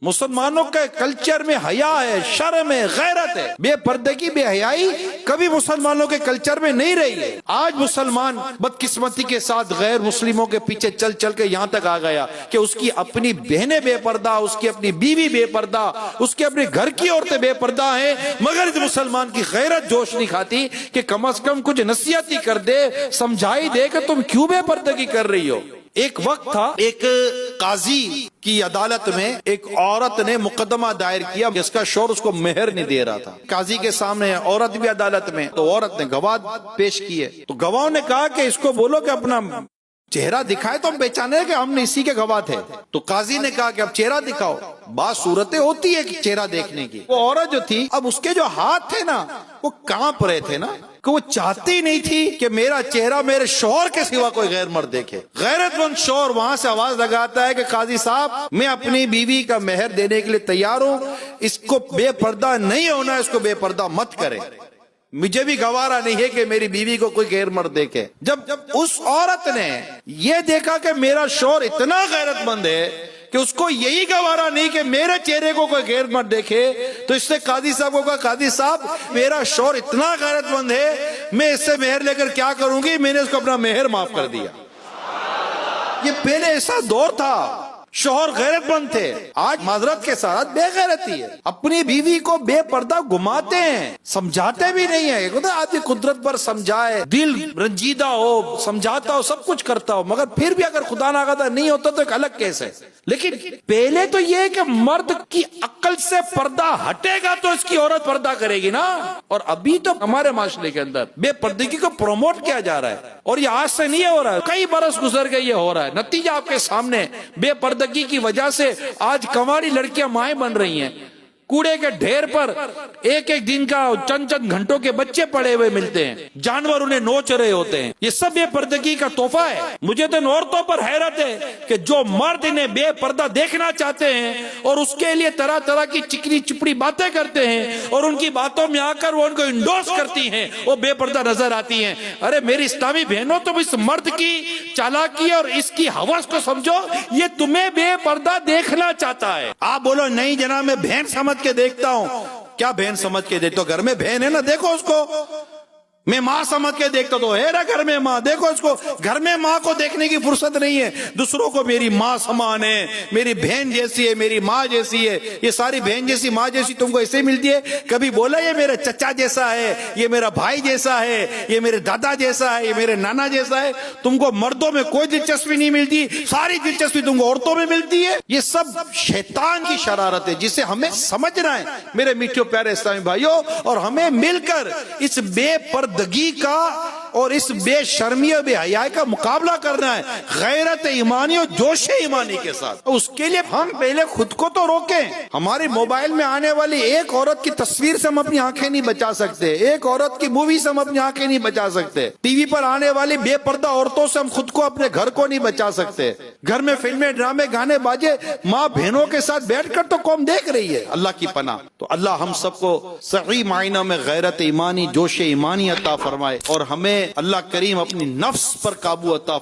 मुसलमानों के कल्चर में हया है, शर्म है, गैरत है। बेपर्दगी बेहयाई कभी मुसलमानों के कल्चर में नहीं रही है। आज मुसलमान बदकिस्मती के साथ गैर मुस्लिमों के पीछे चल चल के यहाँ तक आ गया कि उसकी अपनी बहनें बेपर्दा, उसकी अपनी बीवी बेपर्दा, उसके अपने घर की औरतें बेपर्दा हैं, मगर इस मुसलमान की गैरत जोश नहीं खाती कि कम से कम कुछ नसीहत ही कर दे, समझाई दे कि तुम क्यों बेपर्दगी कर रही हो। एक वक्त था, एक काजी की अदालत में एक औरत ने मुकदमा दायर किया, जिसका शौहर उसको मेहर नहीं दे रहा था। काजी के सामने औरत भी अदालत में, तो औरत ने गवाह पेश किए। तो गवाह ने कहा कि इसको बोलो कि अपना चेहरा दिखाए तो हम पहचाने कि हमने इसी के गवाह थे। तो काजी ने कहा कि अब चेहरा दिखाओ। बात सूरतें होती है कि चेहरा देखने की। वो औरत जो थी, अब उसके जो हाथ थे ना, वो कांप रहे थे ना, कि वो चाहती नहीं थी कि मेरा चेहरा मेरे शौहर के सिवा कोई गैर मर्द देखे। गैरतमंद शौहर वहां से आवाज लगाता है कि काजी साहब, मैं अपनी बीवी का मेहर देने के लिए तैयार हूँ, इसको बेपर्दा नहीं होना, इसको बेपर्दा मत करे। मुझे भी गवारा नहीं है कि मेरी बीवी को कोई गैर मर्द देखे। जब उस औरत ने ये देखा कि मेरा शौहर इतना गैरतमंद है कि उसको यही गवारा नहीं कि मेरे चेहरे को कोई गैर मर्द देखे, तो इससे काजी साहब को कहा, काजी साहब मेरा शौहर इतना गैरतमंद है, मैं इससे मेहर लेकर क्या करूंगी। मैंने उसको अपना मेहर माफ कर दिया। ये पहले ऐसा दौर था, शौहर गैरतमंद थे। आज माजरत के साथ बेगैरती है, अपनी बीवी को बेपर्दा घुमाते हैं, समझाते भी नहीं है। आदमी कुदरत पर समझाए, दिल रंजीदा हो, समझाता हो, सब कुछ करता हो, मगर फिर भी अगर खुदा ना खाता नहीं होता तो एक अलग केस है। लेकिन पहले तो ये कि मर्द की अक्ल से पर्दा हटेगा तो इसकी औरत पर्दा करेगी ना। और अभी तो हमारे माशरे के अंदर बेपर्दगी को प्रमोट किया जा रहा है, और ये आज से नहीं हो रहा है, कई बरस गुजर गए ये हो रहा है। नतीजा आपके सामने, बेपर्दगी की वजह से आज कंवारी लड़कियां माएं बन रही हैं। कूड़े के ढेर पर एक एक दिन का चंद चंद घंटों के बच्चे पड़े हुए मिलते हैं, जानवर उन्हें नोच रहे होते हैं। ये सब बेपर्दगी का तोहफा है। मुझे तो इन औरतों पर हैरत है कि जो मर्द इन्हें बेपर्दा देखना चाहते हैं और उसके लिए तरह तरह की चिकनी चिपड़ी बातें करते हैं, और उनकी बातों में आकर वो उनको इंडोर्स करती हैं, वो बेपर्दा नजर आती हैं। अरे मेरी इस्लामी बहनों, तुम इस मर्द की चालाकी और इसकी हवस को समझो, ये तुम्हें बेपर्दा देखना चाहता है। आप बोलो नहीं जनाब, मैं बहन समझ के देखता हूं। क्या बहन समझ के देखते हो? घर में बहन है ना, देखो उसको। मैं माँ समझ के देखता तो है ना, घर में माँ, देखो इसको। घर में माँ को देखने की फुर्सत नहीं है, दूसरों को मेरी माँ समान है, मेरी बहन जैसी है, मेरी माँ जैसी है। ये सारी बहन जैसी माँ जैसी तुमको ऐसे मिलती है? कभी बोला ये मेरे चचा जैसा है, ये मेरा भाई जैसा है, ये मेरे दादा जैसा है, ये मेरे नाना जैसा है? तुमको मर्दों में कोई दिलचस्पी नहीं मिलती, सारी दिलचस्पी तुमको औरतों में मिलती है। ये सब शैतान की शरारत है, जिसे हमें समझना है मेरे मीठे प्यारे इस्लामी भाइयों, और हमें मिलकर इस बेपर्दगी का और इस बेशर्मी और बेहयाई का मुकाबला करना है, गैरत ईमानी और जोश ईमानी के साथ। उसके लिए हम पहले खुद को तो रोकें। हमारे मोबाइल में आने वाली एक औरत की तस्वीर से हम अपनी आंखें नहीं बचा सकते, एक औरत की मूवी से हम अपनी आंखें नहीं बचा सकते, टीवी पर आने वाली बेपर्दा औरतों से हम खुद को, अपने घर को नहीं बचा सकते। घर में फिल्में, ड्रामे, गाने बाजे माँ बहनों के साथ बैठकर तो कौम देख रही है। अल्लाह की पनाह। तो अल्लाह हम सबको सही मायना में गैरत ईमानी, जोश ईमानी अता फरमाए, और हमें अल्लाह करीम अपनी नफ्स पर काबू अता